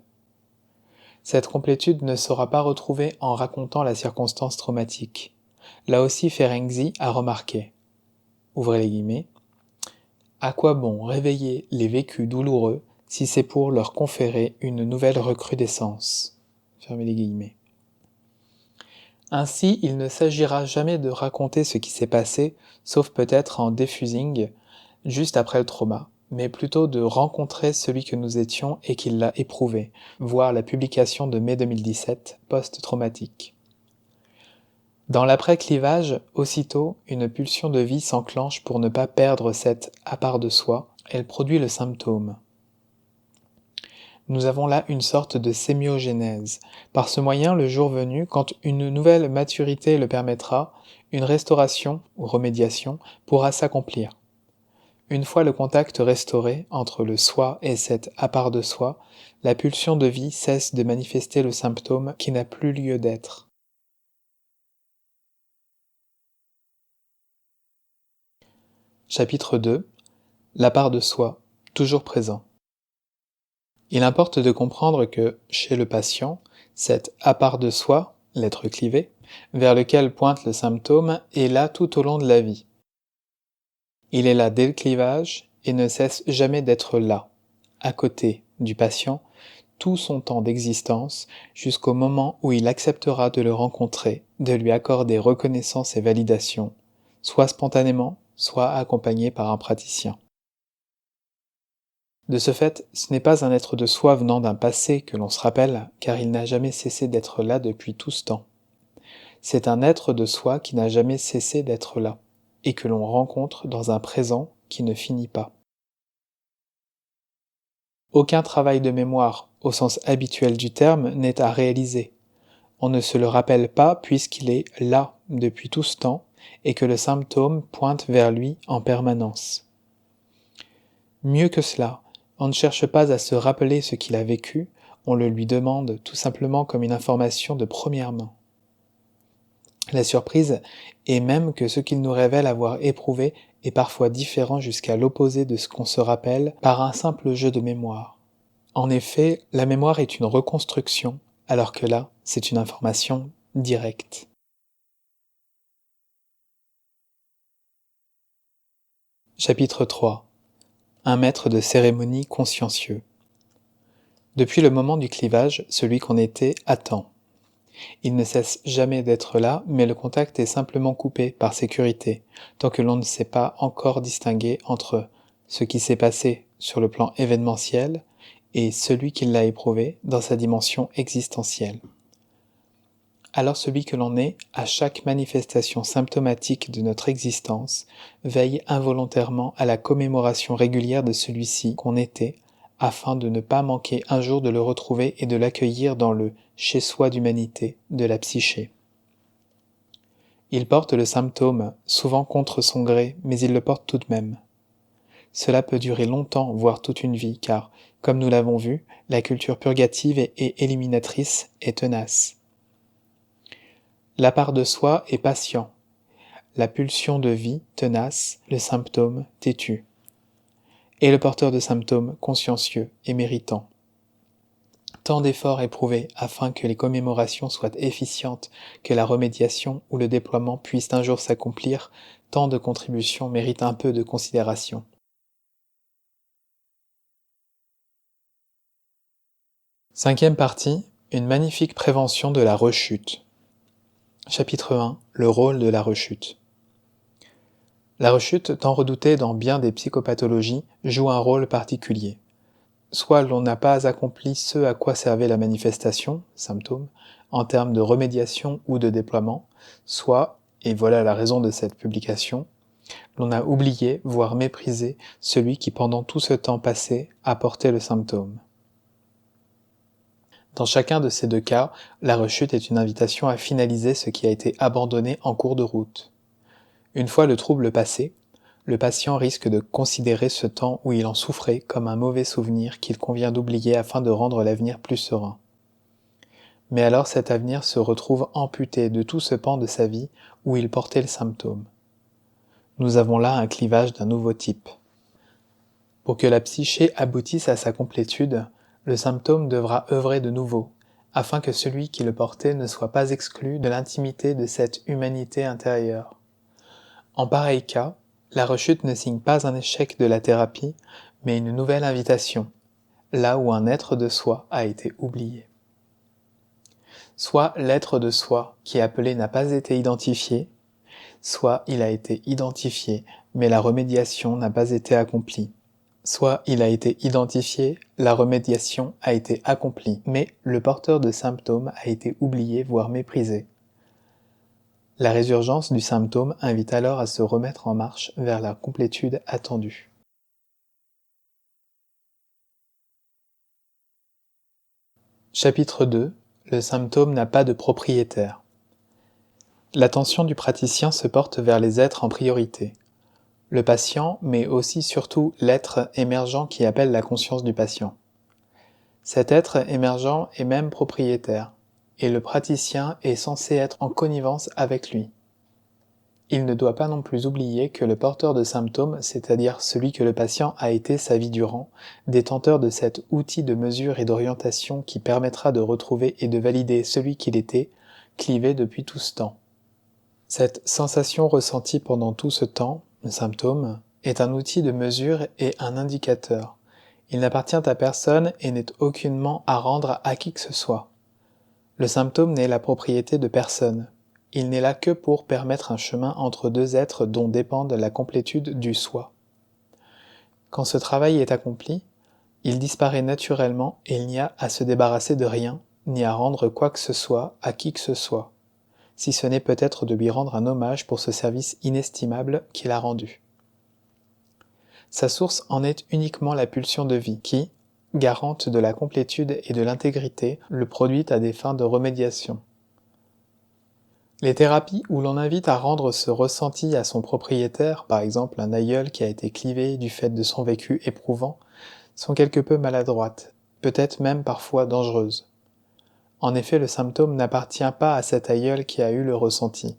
Cette complétude ne sera pas retrouvée en racontant la circonstance traumatique. Là aussi Ferenczi a remarqué, ouvrez les guillemets, à quoi bon réveiller les vécus douloureux si c'est pour leur conférer une nouvelle recrudescence, fermez les guillemets. Ainsi, il ne s'agira jamais de raconter ce qui s'est passé, sauf peut-être en defusing, juste après le trauma, mais plutôt de rencontrer celui que nous étions et qui l'a éprouvé, voir la publication de mai 2017, post-traumatique. Dans l'après-clivage, aussitôt, une pulsion de vie s'enclenche pour ne pas perdre cette à part de soi, elle produit le symptôme. Nous avons là une sorte de sémiogénèse. Par ce moyen, le jour venu, quand une nouvelle maturité le permettra, une restauration ou remédiation pourra s'accomplir. Une fois le contact restauré entre le soi et cette à part de soi, la pulsion de vie cesse de manifester le symptôme qui n'a plus lieu d'être. Chapitre 2. La part de soi, toujours présent. Il importe de comprendre que, chez le patient, cette à part de soi, l'être clivé, vers lequel pointe le symptôme, est là tout au long de la vie. Il est là dès le clivage et ne cesse jamais d'être là, à côté du patient, tout son temps d'existence, jusqu'au moment où il acceptera de le rencontrer, de lui accorder reconnaissance et validation, soit spontanément, soit accompagné par un praticien. De ce fait, ce n'est pas un être de soi venant d'un passé que l'on se rappelle, car il n'a jamais cessé d'être là depuis tout ce temps. C'est un être de soi qui n'a jamais cessé d'être là, et que l'on rencontre dans un présent qui ne finit pas. Aucun travail de mémoire, au sens habituel du terme, n'est à réaliser. On ne se le rappelle pas puisqu'il est là depuis tout ce temps, et que le symptôme pointe vers lui en permanence. Mieux que cela, on ne cherche pas à se rappeler ce qu'il a vécu, on le lui demande tout simplement comme une information de première main. La surprise est même que ce qu'il nous révèle avoir éprouvé est parfois différent jusqu'à l'opposé de ce qu'on se rappelle par un simple jeu de mémoire. En effet, la mémoire est une reconstruction, alors que là, c'est une information directe. Chapitre 3. Un maître de cérémonie consciencieux. Depuis le moment du clivage, celui qu'on était attend. Il ne cesse jamais d'être là, mais le contact est simplement coupé par sécurité, tant que l'on ne sait pas encore distinguer entre ce qui s'est passé sur le plan événementiel et celui qui l'a éprouvé dans sa dimension existentielle. Alors celui que l'on est, à chaque manifestation symptomatique de notre existence, veille involontairement à la commémoration régulière de celui-ci qu'on était, afin de ne pas manquer un jour de le retrouver et de l'accueillir dans le chez-soi d'humanité de la psyché. Il porte le symptôme, souvent contre son gré, mais il le porte tout de même. Cela peut durer longtemps, voire toute une vie, car, comme nous l'avons vu, la culture purgative et éliminatrice est tenace. La part de soi est patient, la pulsion de vie tenace, le symptôme têtu. Et le porteur de symptômes consciencieux et méritant. Tant d'efforts éprouvés afin que les commémorations soient efficientes, que la remédiation ou le déploiement puissent un jour s'accomplir, tant de contributions méritent un peu de considération. Cinquième partie, une magnifique prévention de la rechute. Chapitre 1, le rôle de la rechute. La rechute, tant redoutée dans bien des psychopathologies, joue un rôle particulier. soit l'on n'a pas accompli ce à quoi servait la manifestation, symptôme, en termes de remédiation ou de déploiement, soit, et voilà la raison de cette publication, l'on a oublié, voire méprisé, celui qui pendant tout ce temps passé a porté le symptôme. Dans chacun de ces deux cas, la rechute est une invitation à finaliser ce qui a été abandonné en cours de route. Une fois le trouble passé, le patient risque de considérer ce temps où il en souffrait comme un mauvais souvenir qu'il convient d'oublier afin de rendre l'avenir plus serein. Mais alors cet avenir se retrouve amputé de tout ce pan de sa vie où il portait le symptôme. Nous avons là un clivage d'un nouveau type. Pour que la psyché aboutisse à sa complétude, le symptôme devra œuvrer de nouveau, afin que celui qui le portait ne soit pas exclu de l'intimité de cette humanité intérieure. En pareil cas, la rechute ne signe pas un échec de la thérapie, mais une nouvelle invitation, là où un être de soi a été oublié. Soit l'être de soi qui est appelé n'a pas été identifié, soit il a été identifié, mais la remédiation n'a pas été accomplie. Soit il a été identifié, la remédiation a été accomplie, mais le porteur de symptômes a été oublié, voire méprisé. La résurgence du symptôme invite alors à se remettre en marche vers la complétude attendue. Chapitre 2. Le symptôme n'a pas de propriétaire. L'attention du praticien se porte vers les êtres en priorité. Le patient, mais aussi surtout l'être émergent qui appelle la conscience du patient. Cet être émergent est même propriétaire, et le praticien est censé être en connivence avec lui. Il ne doit pas non plus oublier que le porteur de symptômes, c'est-à-dire celui que le patient a été sa vie durant, détenteur de cet outil de mesure et d'orientation qui permettra de retrouver et de valider celui qu'il était, clivé depuis tout ce temps. Cette sensation ressentie pendant tout ce temps, le symptôme, est un outil de mesure et un indicateur. Il n'appartient à personne et n'est aucunement à rendre à qui que ce soit. Le symptôme n'est la propriété de personne. Il n'est là que pour permettre un chemin entre deux êtres dont dépendent la complétude du soi. Quand ce travail est accompli, il disparaît naturellement et il n'y a à se débarrasser de rien, ni à rendre quoi que ce soit à qui que ce soit, si ce n'est peut-être de lui rendre un hommage pour ce service inestimable qu'il a rendu. Sa source en est uniquement la pulsion de vie qui, garante de la complétude et de l'intégrité, le produit à des fins de remédiation. Les thérapies où l'on invite à rendre ce ressenti à son propriétaire, par exemple un aïeul qui a été clivé du fait de son vécu éprouvant, sont quelque peu maladroites, peut-être même parfois dangereuses. En effet, le symptôme n'appartient pas à cet aïeul qui a eu le ressenti.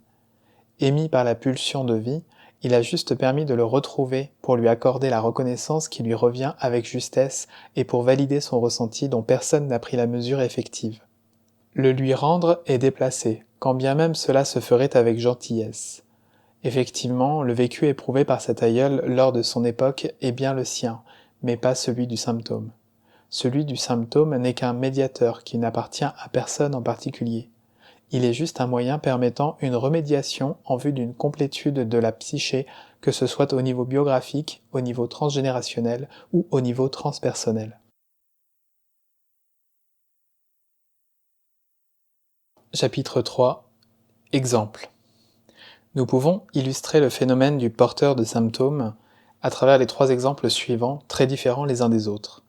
Émis par la pulsion de vie, il a juste permis de le retrouver pour lui accorder la reconnaissance qui lui revient avec justesse et pour valider son ressenti dont personne n'a pris la mesure effective. Le lui rendre est déplacé, quand bien même cela se ferait avec gentillesse. Effectivement, le vécu éprouvé par cet aïeul lors de son époque est bien le sien, mais pas celui du symptôme. Celui du symptôme n'est qu'un médiateur qui n'appartient à personne en particulier. Il est juste un moyen permettant une remédiation en vue d'une complétude de la psyché, que ce soit au niveau biographique, au niveau transgénérationnel ou au niveau transpersonnel. Chapitre 3. Exemple. Nous pouvons illustrer le phénomène du porteur de symptômes à travers les 3 exemples suivants, très différents les uns des autres.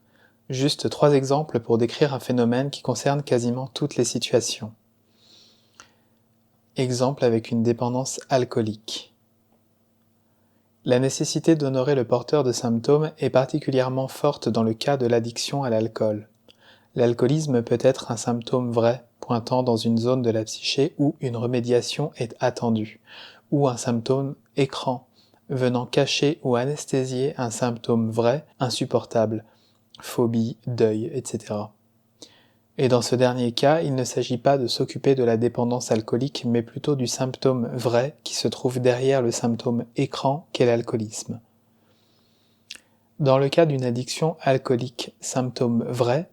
Juste 3 exemples pour décrire un phénomène qui concerne quasiment toutes les situations. Exemple avec une dépendance alcoolique. La nécessité d'honorer le porteur de symptômes est particulièrement forte dans le cas de l'addiction à l'alcool. L'alcoolisme peut être un symptôme vrai, pointant dans une zone de la psyché où une remédiation est attendue, ou un symptôme écran, venant cacher ou anesthésier un symptôme vrai, insupportable, phobie, deuil, etc. Et dans ce dernier cas, il ne s'agit pas de s'occuper de la dépendance alcoolique, mais plutôt du symptôme vrai qui se trouve derrière le symptôme écran qu'est l'alcoolisme. Dans le cas d'une addiction alcoolique, symptôme vrai,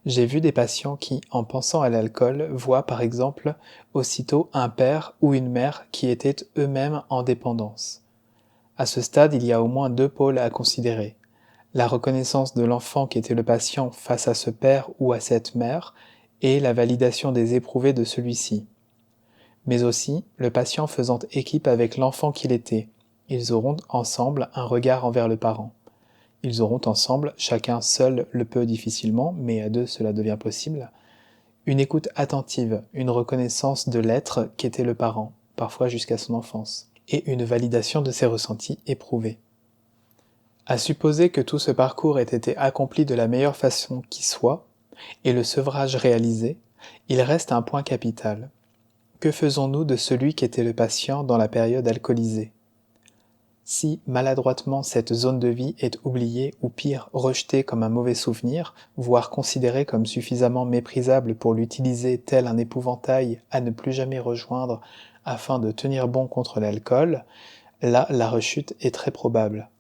j'ai vu des patients qui, en pensant à l'alcool, voient par exemple aussitôt un père ou une mère qui étaient eux-mêmes en dépendance. À ce stade, il y a au moins 2 pôles à considérer. la reconnaissance de l'enfant qui était le patient face à ce père ou à cette mère, et la validation des éprouvés de celui-ci. Mais aussi le patient faisant équipe avec l'enfant qu'il était. Ils auront ensemble un regard envers le parent. Ils auront ensemble, chacun seul le peut difficilement, mais à deux cela devient possible, une écoute attentive, une reconnaissance de l'être qu'était le parent, parfois jusqu'à son enfance, et une validation de ses ressentis éprouvés. À supposer que tout ce parcours ait été accompli de la meilleure façon qui soit, et le sevrage réalisé, il reste un point capital. Que faisons-nous de celui qui était le patient dans la période alcoolisée ? Si, maladroitement, cette zone de vie est oubliée ou pire, rejetée comme un mauvais souvenir, voire considérée comme suffisamment méprisable pour l'utiliser tel un épouvantail à ne plus jamais rejoindre afin de tenir bon contre l'alcool, là la rechute est très probable.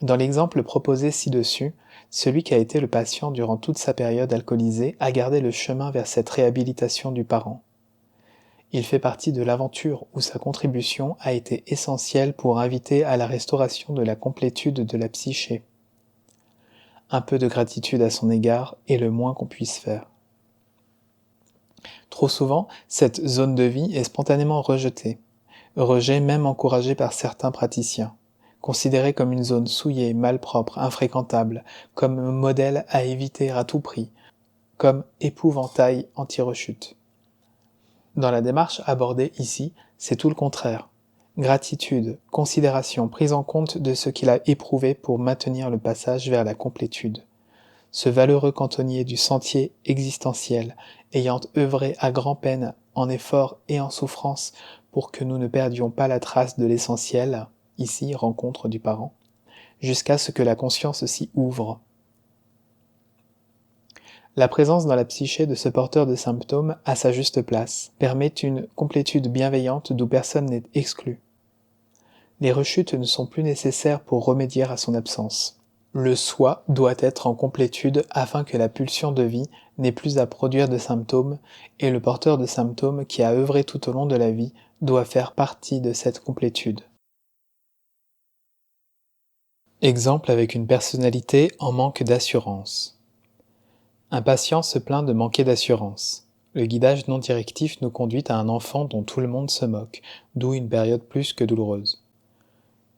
Dans l'exemple proposé ci-dessus, celui qui a été le patient durant toute sa période alcoolisée a gardé le chemin vers cette réhabilitation du parent. Il fait partie de l'aventure où sa contribution a été essentielle pour inviter à la restauration de la complétude de la psyché. Un peu de gratitude à son égard est le moins qu'on puisse faire. Trop souvent, cette zone de vie est spontanément rejetée, rejet même encouragé par certains praticiens, considérée comme une zone souillée, malpropre, infréquentable, comme modèle à éviter à tout prix, comme épouvantail anti-rechute. Dans la démarche abordée ici, c'est tout le contraire. Gratitude, considération, prise en compte de ce qu'il a éprouvé pour maintenir le passage vers la complétude. Ce valeureux cantonnier du sentier existentiel, ayant œuvré à grand-peine, en effort et en souffrance, pour que nous ne perdions pas la trace de l'essentiel, ici rencontre du parent, jusqu'à ce que la conscience s'y ouvre. La présence dans la psyché de ce porteur de symptômes à sa juste place permet une complétude bienveillante d'où personne n'est exclu. Les rechutes ne sont plus nécessaires pour remédier à son absence. Le soi doit être en complétude afin que la pulsion de vie n'ait plus à produire de symptômes, et le porteur de symptômes qui a œuvré tout au long de la vie doit faire partie de cette complétude. Exemple avec une personnalité en manque d'assurance. Un patient se plaint de manquer d'assurance. Le guidage non directif nous conduit à un enfant dont tout le monde se moque, d'où une période plus que douloureuse.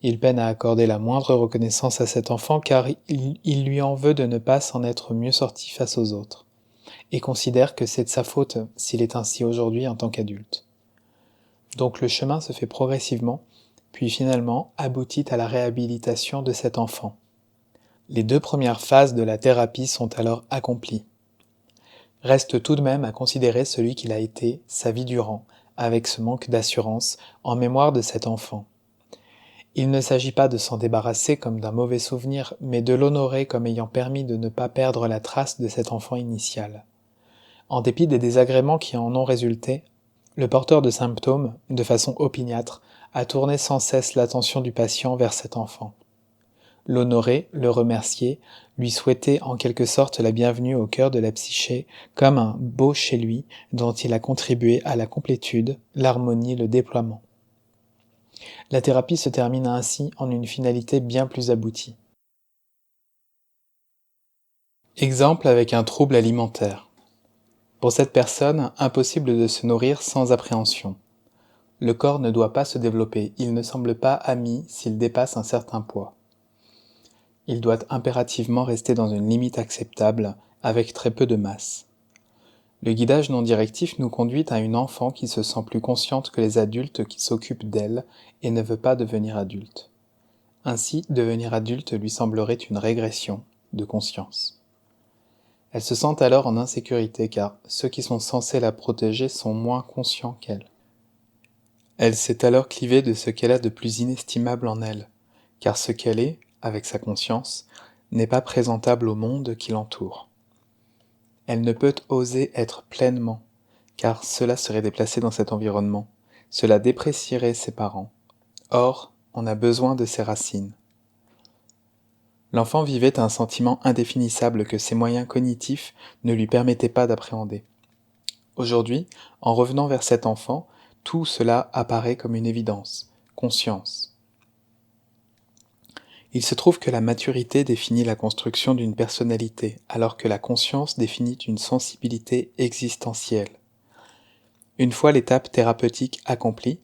Il peine à accorder la moindre reconnaissance à cet enfant car il lui en veut de ne pas s'en être mieux sorti face aux autres, et considère que c'est de sa faute s'il est ainsi aujourd'hui en tant qu'adulte. Donc le chemin se fait progressivement, puis finalement aboutit à la réhabilitation de cet enfant. Les 2 premières phases de la thérapie sont alors accomplies. Reste tout de même à considérer celui qu'il a été sa vie durant, avec ce manque d'assurance, en mémoire de cet enfant. Il ne s'agit pas de s'en débarrasser comme d'un mauvais souvenir, mais de l'honorer comme ayant permis de ne pas perdre la trace de cet enfant initial. En dépit des désagréments qui en ont résulté, le porteur de symptômes, de façon opiniâtre, a tourné sans cesse l'attention du patient vers cet enfant. L'honorer, le remercier, lui souhaiter en quelque sorte la bienvenue au cœur de la psyché, comme un beau chez lui dont il a contribué à la complétude, l'harmonie, le déploiement. La thérapie se termine ainsi en une finalité bien plus aboutie. Exemple avec un trouble alimentaire. Pour cette personne, impossible de se nourrir sans appréhension. Le corps ne doit pas se développer, il ne semble pas ami s'il dépasse un certain poids. Il doit impérativement rester dans une limite acceptable, avec très peu de masse. Le guidage non directif nous conduit à une enfant qui se sent plus consciente que les adultes qui s'occupent d'elle et ne veut pas devenir adulte. Ainsi, devenir adulte lui semblerait une régression de conscience. Elle se sent alors en insécurité car ceux qui sont censés la protéger sont moins conscients qu'elle. Elle s'est alors clivée de ce qu'elle a de plus inestimable en elle, car ce qu'elle est, avec sa conscience, n'est pas présentable au monde qui l'entoure. Elle ne peut oser être pleinement, car cela serait déplacé dans cet environnement, cela déprécierait ses parents. Or, on a besoin de ses racines. L'enfant vivait un sentiment indéfinissable que ses moyens cognitifs ne lui permettaient pas d'appréhender. Aujourd'hui, en revenant vers cet enfant, tout cela apparaît comme une évidence, conscience. Il se trouve que la maturité définit la construction d'une personnalité, alors que la conscience définit une sensibilité existentielle. Une fois l'étape thérapeutique accomplie,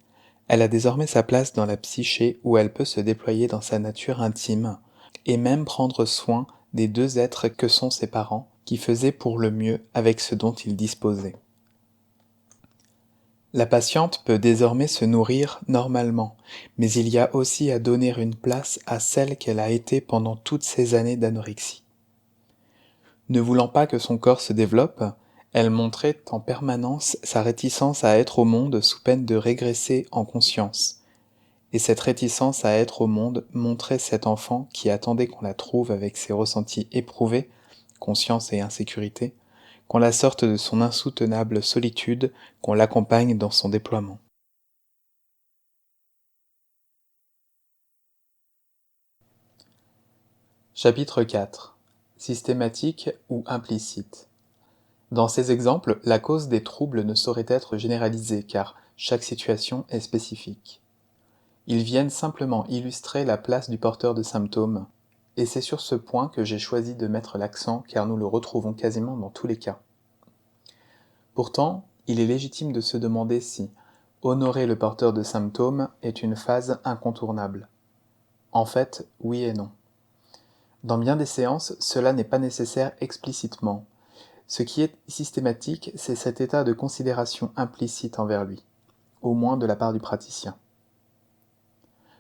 elle a désormais sa place dans la psyché où elle peut se déployer dans sa nature intime, et même prendre soin des deux êtres que sont ses parents, qui faisaient pour le mieux avec ce dont ils disposaient. La patiente peut désormais se nourrir normalement, mais il y a aussi à donner une place à celle qu'elle a été pendant toutes ces années d'anorexie. Ne voulant pas que son corps se développe, elle montrait en permanence sa réticence à être au monde sous peine de régresser en conscience. Et cette réticence à être au monde montrait cet enfant qui attendait qu'on la trouve avec ses ressentis éprouvés, conscience et insécurité, qu'on la sorte de son insoutenable solitude, qu'on l'accompagne dans son déploiement. Chapitre 4. Systématique ou implicite. Dans ces exemples, la cause des troubles ne saurait être généralisée car chaque situation est spécifique. Ils viennent simplement illustrer la place du porteur de symptômes, et c'est sur ce point que j'ai choisi de mettre l'accent car nous le retrouvons quasiment dans tous les cas. Pourtant, il est légitime de se demander si honorer le porteur de symptômes est une phase incontournable. En fait, oui et non. Dans bien des séances, cela n'est pas nécessaire explicitement. Ce qui est systématique, c'est cet état de considération implicite envers lui, au moins de la part du praticien.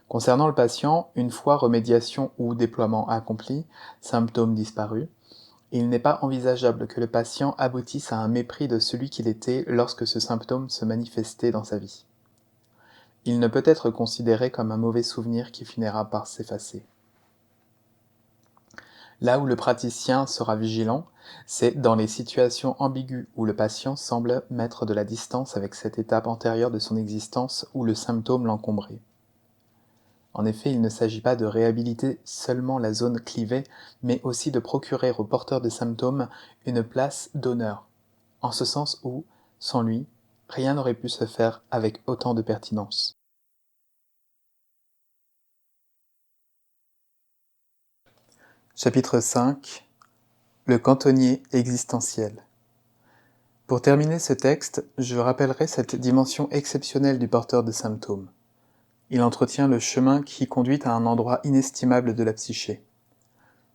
Concernant le patient, une fois remédiation ou déploiement accompli, symptômes disparus, il n'est pas envisageable que le patient aboutisse à un mépris de celui qu'il était lorsque ce symptôme se manifestait dans sa vie. Il ne peut être considéré comme un mauvais souvenir qui finira par s'effacer. Là où le praticien sera vigilant, c'est dans les situations ambiguës où le patient semble mettre de la distance avec cette étape antérieure de son existence où le symptôme l'encombrait. En effet, il ne s'agit pas de réhabiliter seulement la zone clivée, mais aussi de procurer au porteur de symptômes une place d'honneur, en ce sens où, sans lui, rien n'aurait pu se faire avec autant de pertinence. Chapitre 5. Le cantonnier existentiel. Pour terminer ce texte, je rappellerai cette dimension exceptionnelle du porteur de symptômes. Il entretient le chemin qui conduit à un endroit inestimable de la psyché.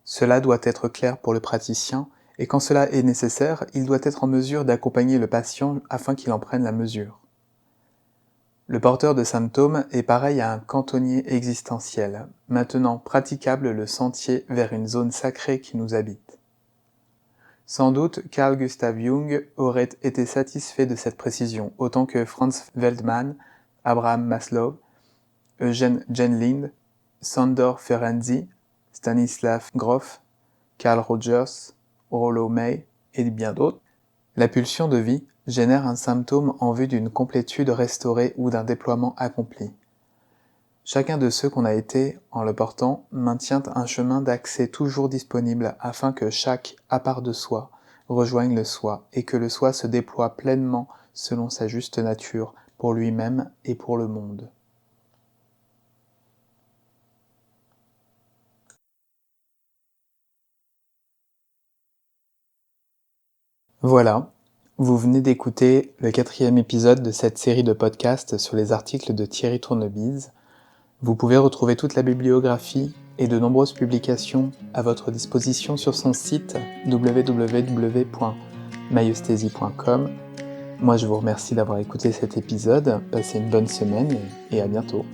Cela doit être clair pour le praticien, et quand cela est nécessaire, il doit être en mesure d'accompagner le patient afin qu'il en prenne la mesure. Le porteur de symptômes est pareil à un cantonnier existentiel, maintenant praticable le sentier vers une zone sacrée qui nous habite. Sans doute, Carl Gustav Jung aurait été satisfait de cette précision, autant que Franz Weltmann, Abraham Maslow, Eugen Jenlind, Sándor Ferenczi, Stanislav Grof, Carl Rogers, Rollo May et bien d'autres. La pulsion de vie génère un symptôme en vue d'une complétude restaurée ou d'un déploiement accompli. Chacun de ceux qu'on a été, en le portant, maintient un chemin d'accès toujours disponible afin que chaque, à part de soi, rejoigne le soi et que le soi se déploie pleinement selon sa juste nature pour lui-même et pour le monde. Voilà, vous venez d'écouter le 4e épisode de cette série de podcasts sur les articles de Thierry Tournebise. Vous pouvez retrouver toute la bibliographie et de nombreuses publications à votre disposition sur son site www.myesthesie.com. Moi je vous remercie d'avoir écouté cet épisode, passez une bonne semaine et à bientôt.